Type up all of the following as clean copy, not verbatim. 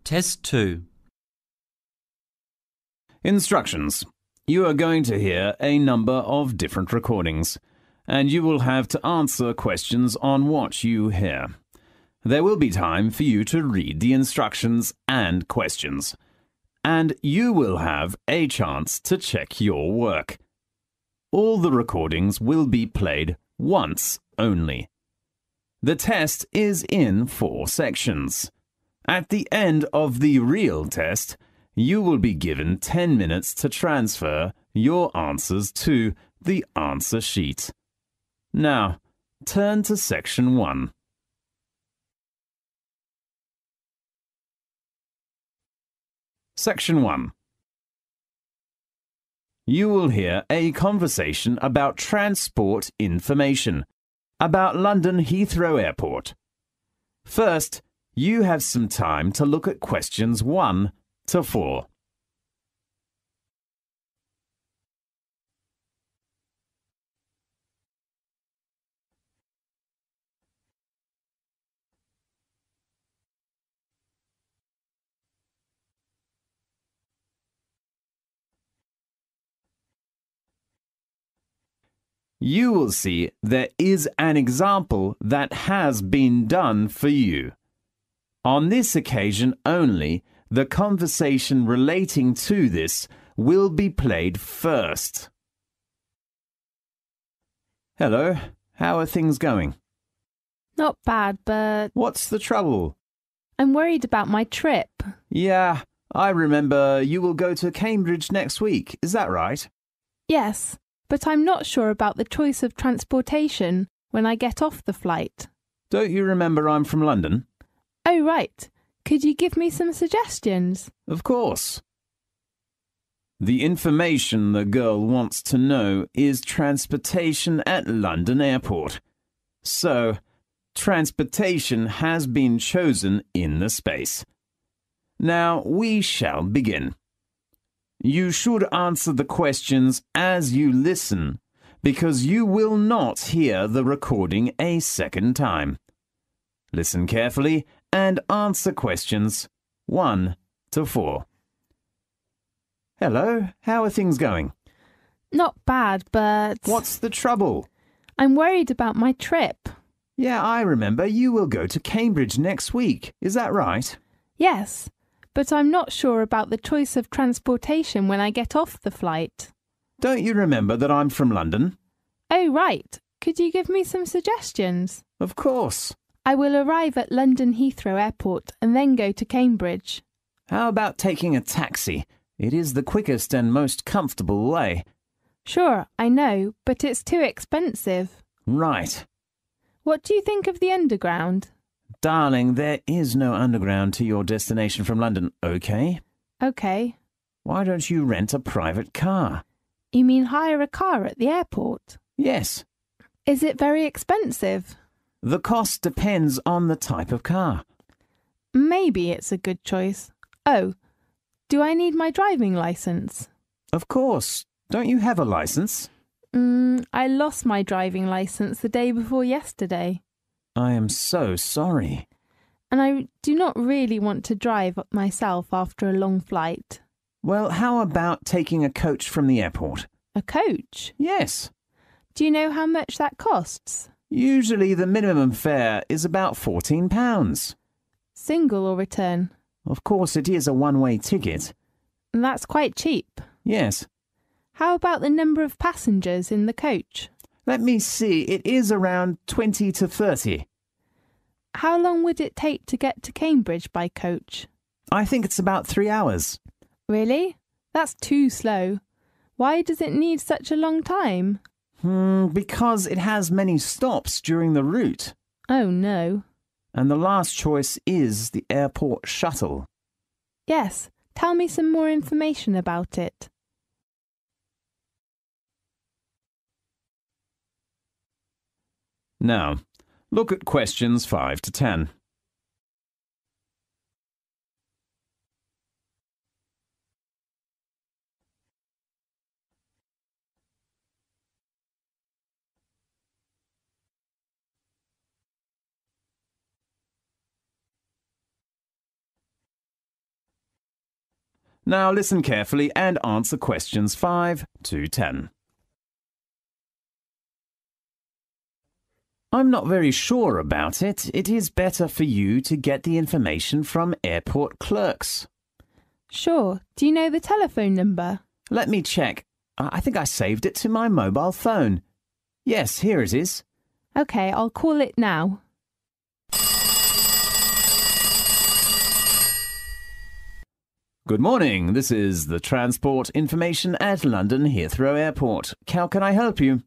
Test 2. Instructions. You are going to hear a number of different recordings, and you will have to answer questions on what you hear. There will be time for you to read the instructions and questions, and you will have a chance to check your work. All the recordings will be played once only. The test is in 4 sections. At the end of the real test, you will be given 10 minutes to transfer your answers to the answer sheet. Now, turn to section 1. Section 1. You will hear a conversation about transport information, about London Heathrow Airport. First, you have some time to look at questions 1 to 4. You will see there is an example that has been done for you. On this occasion only, the conversation relating to this will be played first. Hello, how are things going? Not bad, but What's the trouble? I'm worried about my trip. Yeah, I remember you will go to Cambridge next week, is that right? Yes, but I'm not sure about the choice of transportation when I get off the flight. Don't you remember I'm from London? Oh, right. Could you give me some suggestions? Of course. The information the girl wants to know is transportation at London Airport. So, transportation has been chosen in the space. Now we shall begin. You should answer the questions as you listen, because you will not hear the recording a second time. Listen carefully and answer questions 1 to 4. Hello, how are things going? Not bad, but What's the trouble? I'm worried about my trip. Yeah, I remember you will go to Cambridge next week, is that right? Yes, but I'm not sure about the choice of transportation when I get off the flight. Don't you remember that I'm from London? Oh, right. Could you give me some suggestions? Of course. I will arrive at London Heathrow Airport and then go to Cambridge. How about taking a taxi? It is the quickest and most comfortable way. Sure, I know, but it's too expensive. Right. What do you think of the underground? Darling, there is no underground to your destination from London, okay? Okay. Why don't you rent a private car? You mean hire a car at the airport? Yes. Is it very expensive? The cost depends on the type of car. Maybe it's a good choice. Oh, do I need my driving license? Of course. Don't you have a license? I lost my driving license the day before yesterday. I am so sorry. And I do not really want to drive myself after a long flight. Well, how about taking a coach from the airport? A coach? Yes. Do you know how much that costs? Usually the minimum fare is about £14. Single or return? Of course, it is a one-way ticket. And that's quite cheap. Yes. How about the number of passengers in the coach? Let me see, it is around 20 to 30. How long would it take to get to Cambridge by coach? I think it's about 3 hours. Really? That's too slow. Why does it need such a long time? Because it has many stops during the route. Oh no. And the last choice is the airport shuttle. Yes, tell me some more information about it. Now, look at questions 5 to 10. Now listen carefully and answer questions 5 to 10. I'm not very sure about it. It is better for you to get the information from airport clerks. Sure. Do you know the telephone number? Let me check. I think I saved it to my mobile phone. Yes, here it is. OK, I'll call it now. Good morning. This is the transport information at London Heathrow Airport. How can I help you?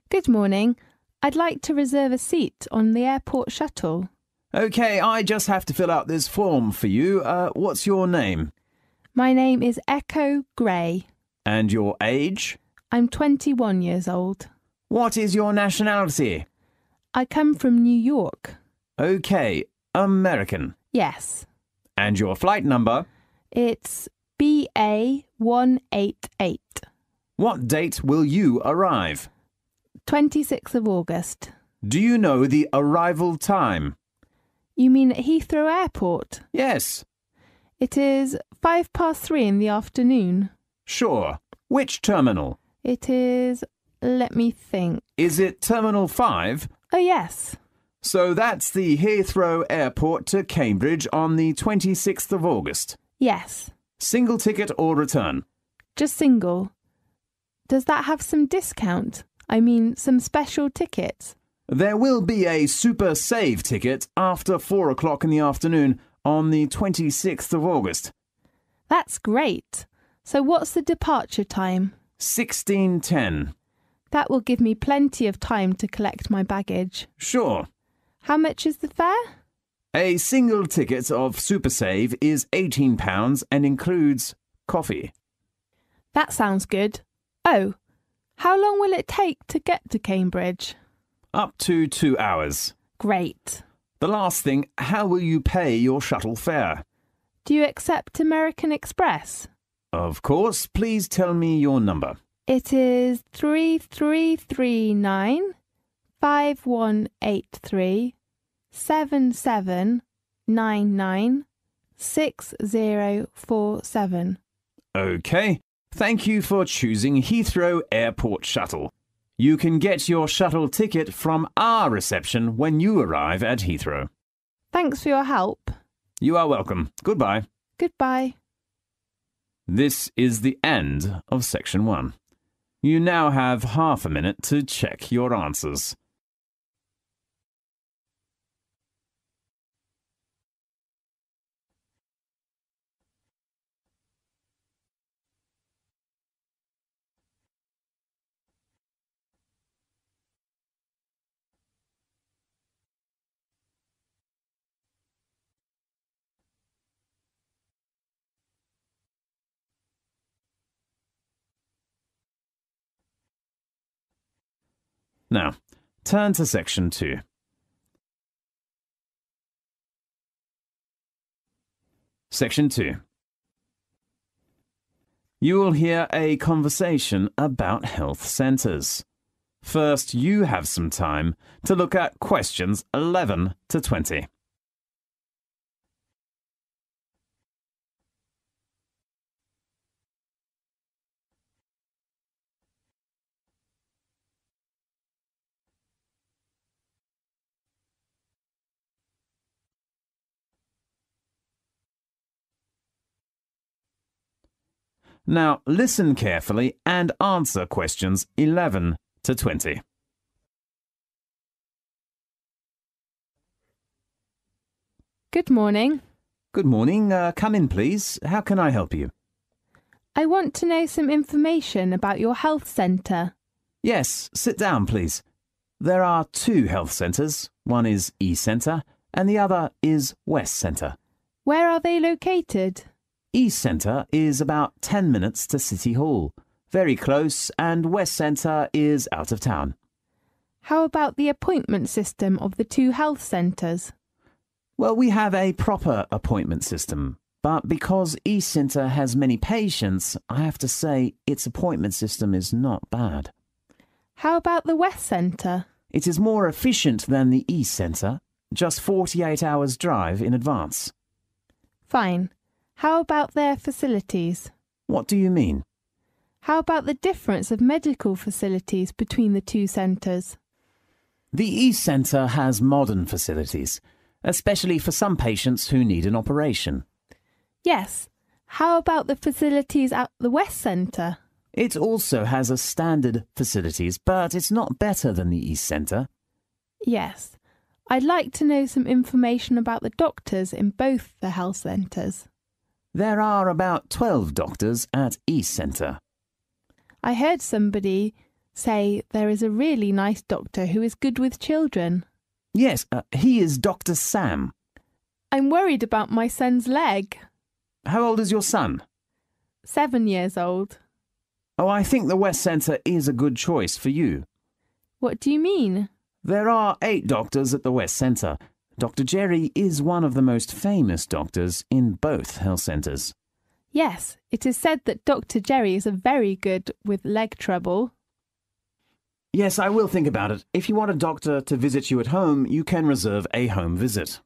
Good morning. I'd like to reserve a seat on the airport shuttle. OK, I just have to fill out this form for you. What's your name? My name is Echo Gray. And your age? I'm 21 years old. What is your nationality? I come from New York. OK, American. Yes. And your flight number? It's BA188. What date will you arrive? 26th of August. Do you know the arrival time? You mean at Heathrow Airport? Yes. It is 3:05 in the afternoon. Sure. Which terminal? It is... let me think. Is it Terminal 5? Oh, yes. So that's the Heathrow Airport to Cambridge on the 26th of August. Yes. Single ticket or return? Just single. Does that have some discount? I mean, some special tickets? There will be a Super Save ticket after 4 o'clock in the afternoon on the 26th of August. That's great. So what's the departure time? 16:10. That will give me plenty of time to collect my baggage. Sure. How much is the fare? A single ticket of Super Save is £18 and includes coffee. That sounds good. Oh, how long will it take to get to Cambridge? Up to 2 hours. Great. The last thing, how will you pay your shuttle fare? Do you accept American Express? Of course. Please tell me your number. It is 3339 5183 7799 6047. OK. Thank you for choosing Heathrow Airport Shuttle. You can get your shuttle ticket from our reception when you arrive at Heathrow. Thanks for your help. You are welcome. Goodbye. Goodbye. This is the end of section 1. You now have half a minute to check your answers. Now, turn to section 2. Section 2. You will hear a conversation about health centres. First, you have some time to look at questions 11 to 20. Now, listen carefully and answer questions 11 to 20. Good morning. Good morning. Come in, please. How can I help you? I want to know some information about your health centre. Yes, sit down, please. There are 2 health centres. One is East Centre and the other is West Centre. Where are they located? East Centre is about 10 minutes to City Hall, very close, and West Centre is out of town. How about the appointment system of the 2 health centres? Well, we have a proper appointment system, but because East Centre has many patients, I have to say its appointment system is not bad. How about the West Centre? It is more efficient than the East Centre, just 48 hours drive in advance. Fine. How about their facilities? What do you mean? How about the difference of medical facilities between the two centres? The East Centre has modern facilities, especially for some patients who need an operation. Yes. How about the facilities at the West Centre? It also has a standard facilities, but it's not better than the East Centre. Yes. I'd like to know some information about the doctors in both the health centres. There are about 12 doctors at East Centre. I heard somebody say there is a really nice doctor who is good with children. Yes, he is Dr. Sam. I'm worried about my son's leg. How old is your son? 7 years old. Oh, I think the West Centre is a good choice for you. What do you mean? There are 8 doctors at the West Centre. Dr. Jerry is one of the most famous doctors in both health centres. Yes, it is said that Dr. Jerry is very good with leg trouble. Yes, I will think about it. If you want a doctor to visit you at home, you can reserve a home visit.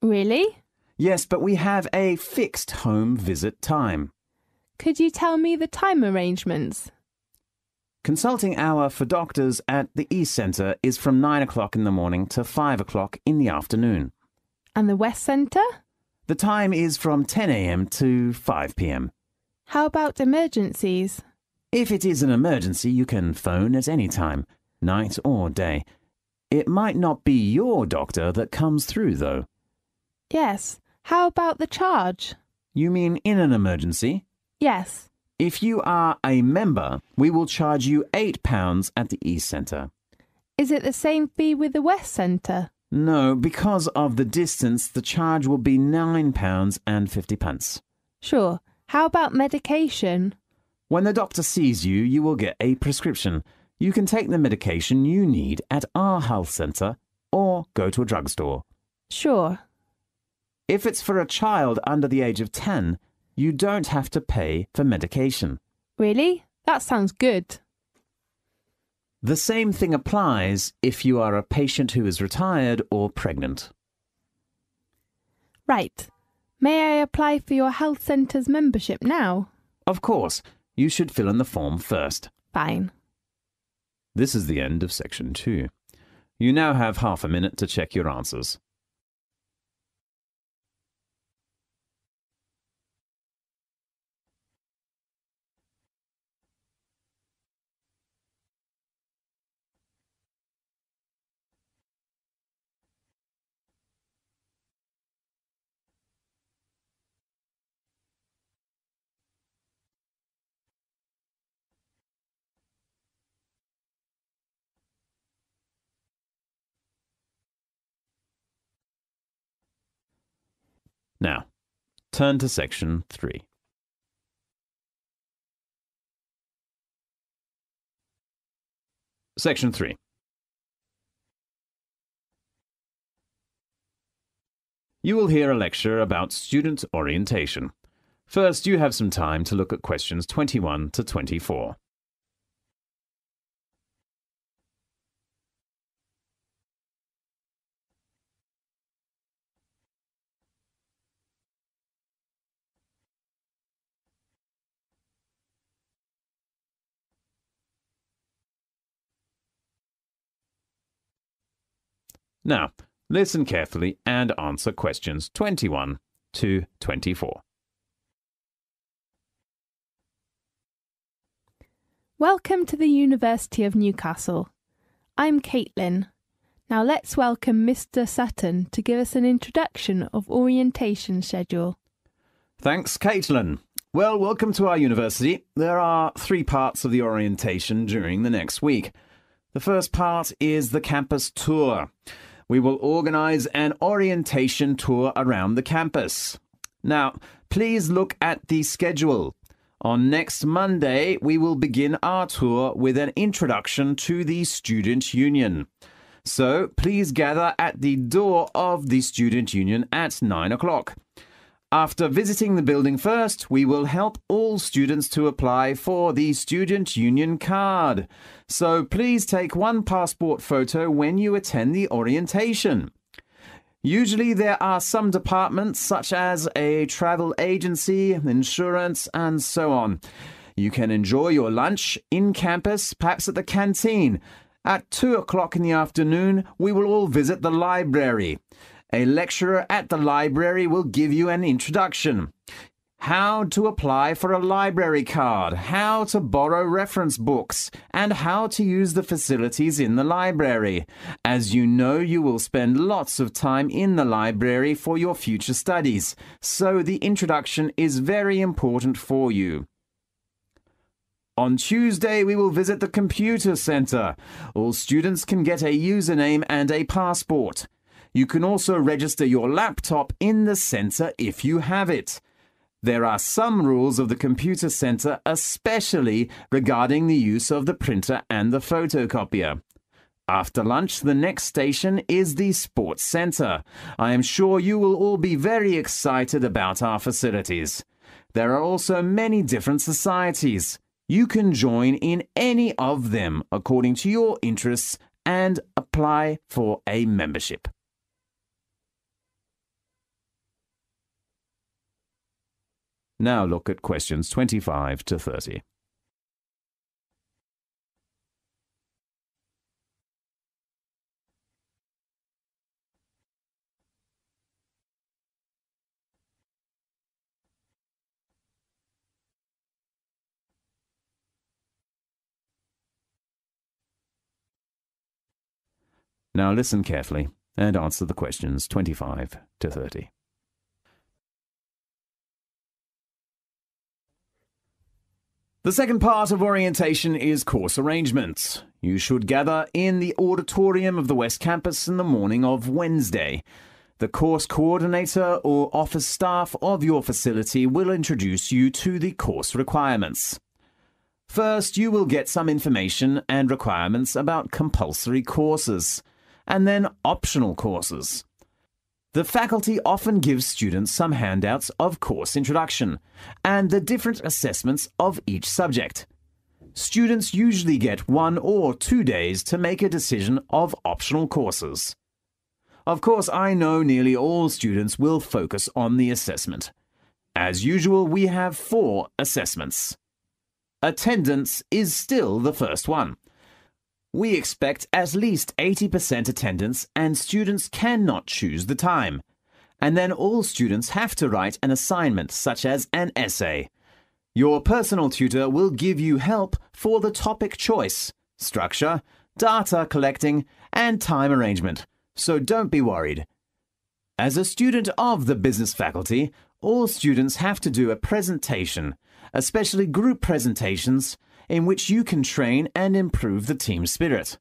Really? Yes, but we have a fixed home visit time. Could you tell me the time arrangements? Consulting hour for doctors at the East Centre is from 9 o'clock in the morning to 5 o'clock in the afternoon. And the West Centre? The time is from 10 a.m. to 5 p.m. How about emergencies? If it is an emergency, you can phone at any time, night or day. It might not be your doctor that comes through, though. Yes. How about the charge? You mean in an emergency? Yes. If you are a member, we will charge you £8 at the East Centre. Is it the same fee with the West Centre? No, because of the distance, the charge will be £9.50. Sure. How about medication? When the doctor sees you, you will get a prescription. You can take the medication you need at our health centre or go to a drugstore. Sure. If it's for a child under the age of 10, you don't have to pay for medication. Really? That sounds good. The same thing applies if you are a patient who is retired or pregnant. Right. May I apply for your health centre's membership now? Of course, you should fill in the form first. Fine. This is the end of section 2. You now have half a minute to check your answers. Now, turn to section 3. Section 3. You will hear a lecture about student orientation. First, you have some time to look at questions 21 to 24. Now, listen carefully and answer questions 21 to 24. Welcome to the University of Newcastle. I'm Caitlin. Now let's welcome Mr. Sutton to give us an introduction of orientation schedule. Thanks, Caitlin. Well, welcome to our university. There are 3 parts of the orientation during the next week. The first part is the campus tour. We will organise an orientation tour around the campus. Now, please look at the schedule. On next Monday, we will begin our tour with an introduction to the Student Union. So, please gather at the door of the Student Union at 9 o'clock. After visiting the building first, we will help all students to apply for the Student Union card. So please take one passport photo when you attend the orientation. Usually there are some departments such as a travel agency, insurance, and so on. You can enjoy your lunch in campus, perhaps at the canteen. At 2 o'clock in the afternoon, we will all visit the library. A lecturer at the library will give you an introduction. How to apply for a library card, how to borrow reference books, and how to use the facilities in the library. As you know, you will spend lots of time in the library for your future studies, so the introduction is very important for you. On Tuesday, we will visit the computer center. All students can get a username and a passport. You can also register your laptop in the center if you have it. There are some rules of the computer center, especially regarding the use of the printer and the photocopier. After lunch, the next station is the sports center. I am sure you will all be very excited about our facilities. There are also many different societies. You can join in any of them according to your interests and apply for a membership. Now look at questions 25 to 30. Now listen carefully and answer the questions 25 to 30. The second part of orientation is course arrangements. You should gather in the auditorium of the West Campus in the morning of Wednesday. The course coordinator or office staff of your facility will introduce you to the course requirements. First, you will get some information and requirements about compulsory courses, and then optional courses. The faculty often gives students some handouts of course introduction and the different assessments of each subject. Students usually get 1 or 2 days to make a decision of optional courses. Of course, I know nearly all students will focus on the assessment. As usual, we have 4 assessments. Attendance is still the first one. We expect at least 80% attendance and students cannot choose the time. And then all students have to write an assignment such as an essay. Your personal tutor will give you help for the topic choice, structure, data collecting, and time arrangement, so don't be worried. As a student of the business faculty, all students have to do a presentation, especially group presentations, in which you can train and improve the team spirit.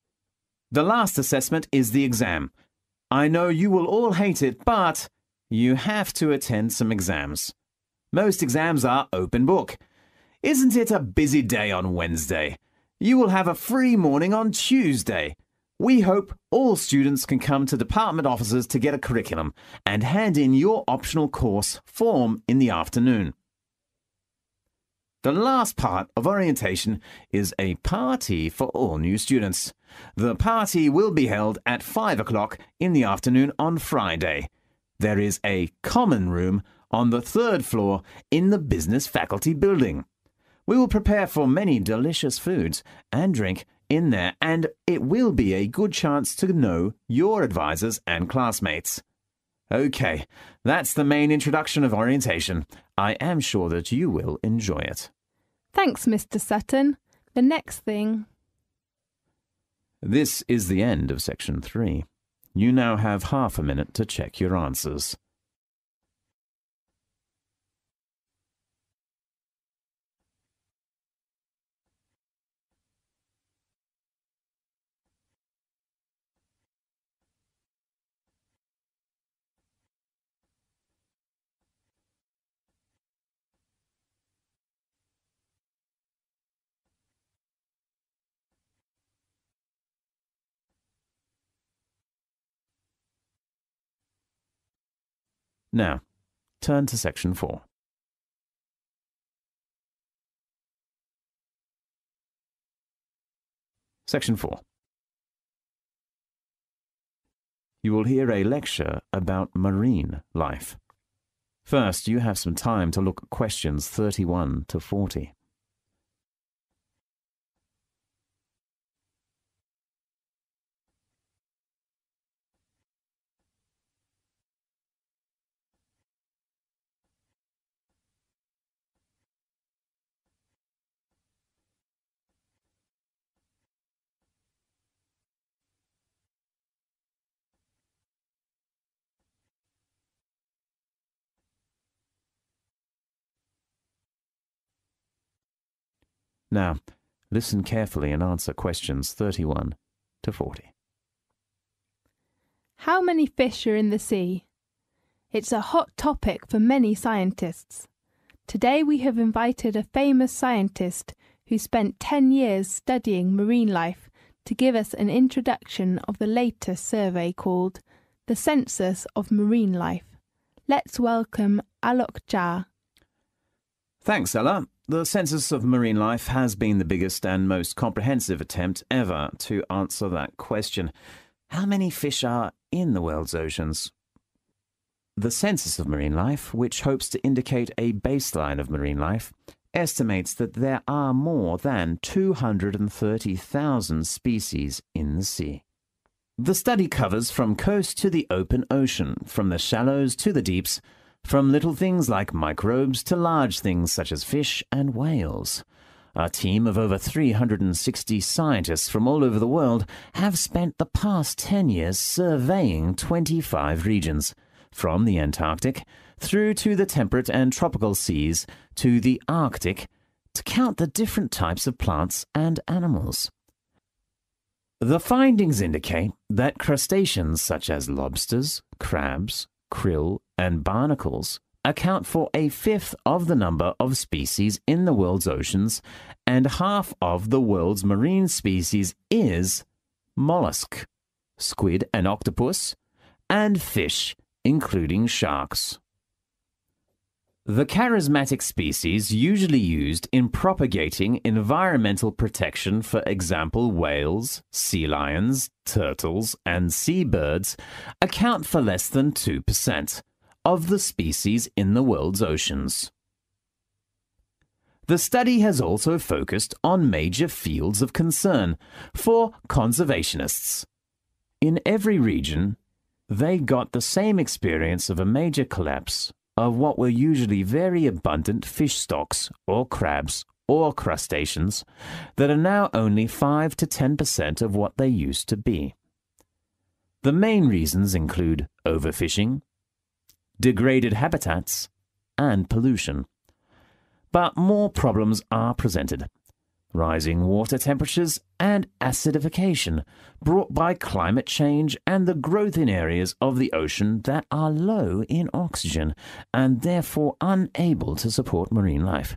The last assessment is the exam. I know you will all hate it, but you have to attend some exams. Most exams are open book. Isn't it a busy day on Wednesday? You will have a free morning on Tuesday. We hope all students can come to department offices to get a curriculum and hand in your optional course form in the afternoon. The last part of orientation is a party for all new students. The party will be held at 5 o'clock in the afternoon on Friday. There is a common room on the 3rd floor in the business faculty building. We will prepare for many delicious foods and drink in there, and it will be a good chance to know your advisors and classmates. Okay, that's the main introduction of orientation. I am sure that you will enjoy it. Thanks, Mr. Sutton. The next thing. This is the end of section 3. You now have half a minute to check your answers. Now, turn to section 4. Section 4. you will hear a lecture about marine life. First, you have some time to look at questions 31 to 40. Now, listen carefully and answer questions 31 to 40. How many fish are in the sea? It's a hot topic for many scientists. Today we have invited a famous scientist who spent 10 years studying marine life to give us an introduction of the latest survey called The Census of Marine Life. Let's welcome Alok Jha. Thanks, Ella. The Census of Marine Life has been the biggest and most comprehensive attempt ever to answer that question. How many fish are in the world's oceans? The Census of Marine Life, which hopes to indicate a baseline of marine life, estimates that there are more than 230,000 species in the sea. The study covers from coast to the open ocean, from the shallows to the deeps, from little things like microbes to large things such as fish and whales. A team of over 360 scientists from all over the world have spent the past 10 years surveying 25 regions, from the Antarctic through to the temperate and tropical seas to the Arctic, to count the different types of plants and animals. The findings indicate that crustaceans such as lobsters, crabs, krill, and barnacles account for a fifth of the number of species in the world's oceans, and half of the world's marine species is mollusk, squid and octopus, and fish, including sharks. The charismatic species usually used in propagating environmental protection, for example whales, sea lions, turtles, and seabirds, account for less than 2% of the species in the world's oceans. The study has also focused on major fields of concern for conservationists. In every region, they got the same experience of a major collapse of what were usually very abundant fish stocks or crabs or crustaceans that are now only 5 to 10% of what they used to be. The main reasons include overfishing, degraded habitats, and pollution. But more problems are presented. Rising water temperatures and acidification brought by climate change and the growth in areas of the ocean that are low in oxygen and therefore unable to support marine life.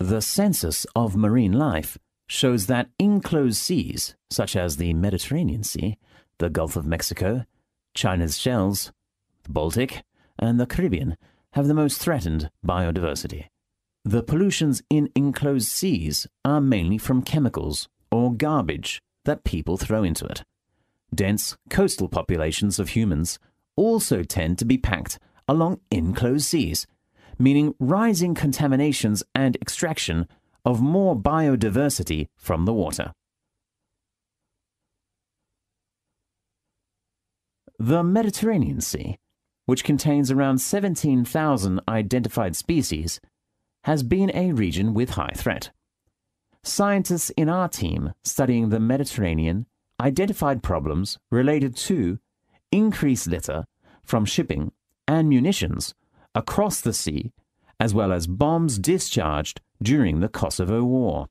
The Census of Marine Life shows that enclosed seas, such as the Mediterranean Sea, the Gulf of Mexico, China's shells, the Baltic, and the Caribbean, have the most threatened biodiversity. The pollutions in enclosed seas are mainly from chemicals or garbage that people throw into it. Dense coastal populations of humans also tend to be packed along enclosed seas, meaning rising contaminations and extraction of more biodiversity from the water. The Mediterranean Sea, which contains around 17,000 identified species, has been a region with high threat. Scientists in our team studying the Mediterranean identified problems related to increased litter from shipping and munitions across the sea, as well as bombs discharged during the Kosovo War.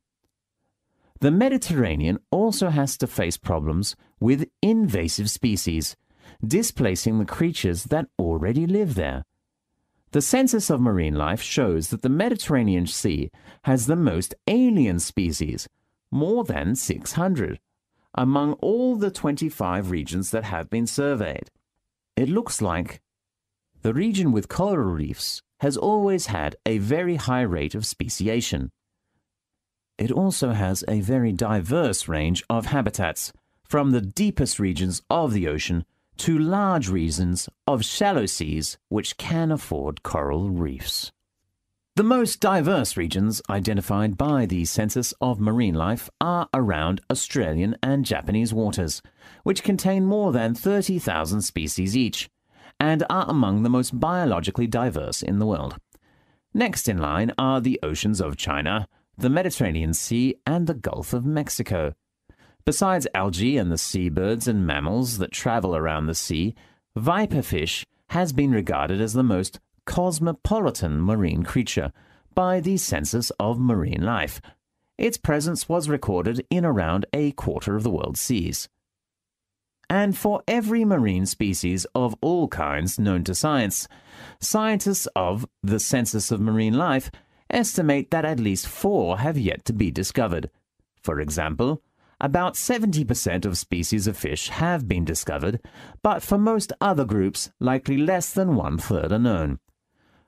The Mediterranean also has to face problems with invasive species, displacing the creatures that already live there. The Census of Marine Life shows that the Mediterranean Sea has the most alien species, more than 600, among all the 25 regions that have been surveyed. It looks like the region with coral reefs has always had a very high rate of speciation. It also has a very diverse range of habitats, from the deepest regions of the ocean to large regions of shallow seas which can afford coral reefs. The most diverse regions identified by the Census of Marine Life are around Australian and Japanese waters, which contain more than 30,000 species each, and are among the most biologically diverse in the world. Next in line are the oceans of China, the Mediterranean Sea, and the Gulf of Mexico. Besides algae and the seabirds and mammals that travel around the sea, viperfish has been regarded as the most cosmopolitan marine creature by the Census of Marine Life. Its presence was recorded in around a quarter of the world's seas. And for every marine species of all kinds known to science, scientists of the Census of Marine Life estimate that at least 4 have yet to be discovered. For example, about 70% of species of fish have been discovered, but for most other groups, likely less than 1/3 are known.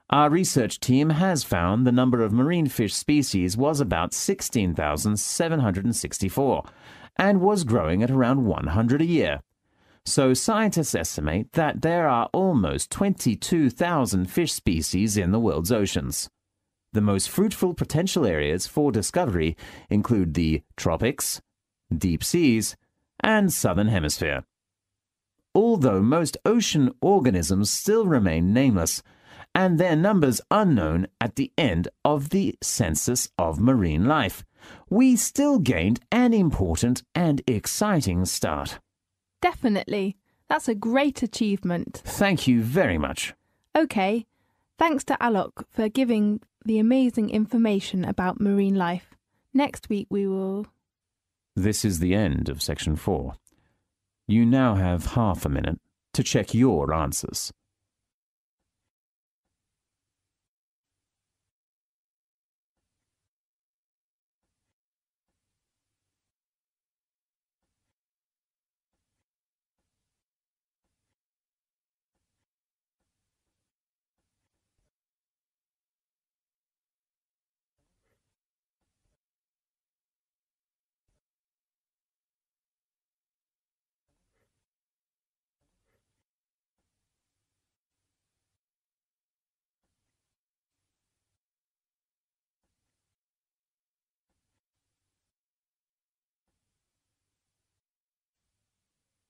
Our research team has found the number of marine fish species was about 16,764 and was growing at around 100 a year. So scientists estimate that there are almost 22,000 fish species in the world's oceans. The most fruitful potential areas for discovery include the tropics, deep seas, and southern hemisphere. Although most ocean organisms still remain nameless, and their numbers unknown at the end of the Census of Marine Life, we still gained an important and exciting start. Definitely. That's a great achievement. Thank you very much. Okay, thanks to Alok for giving the amazing information about marine life. Next week we will... This is the end of section 4. You now have half a minute to check your answers.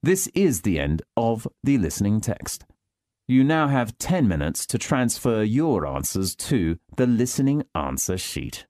This is the end of the listening text. You now have 10 minutes to transfer your answers to the listening answer sheet.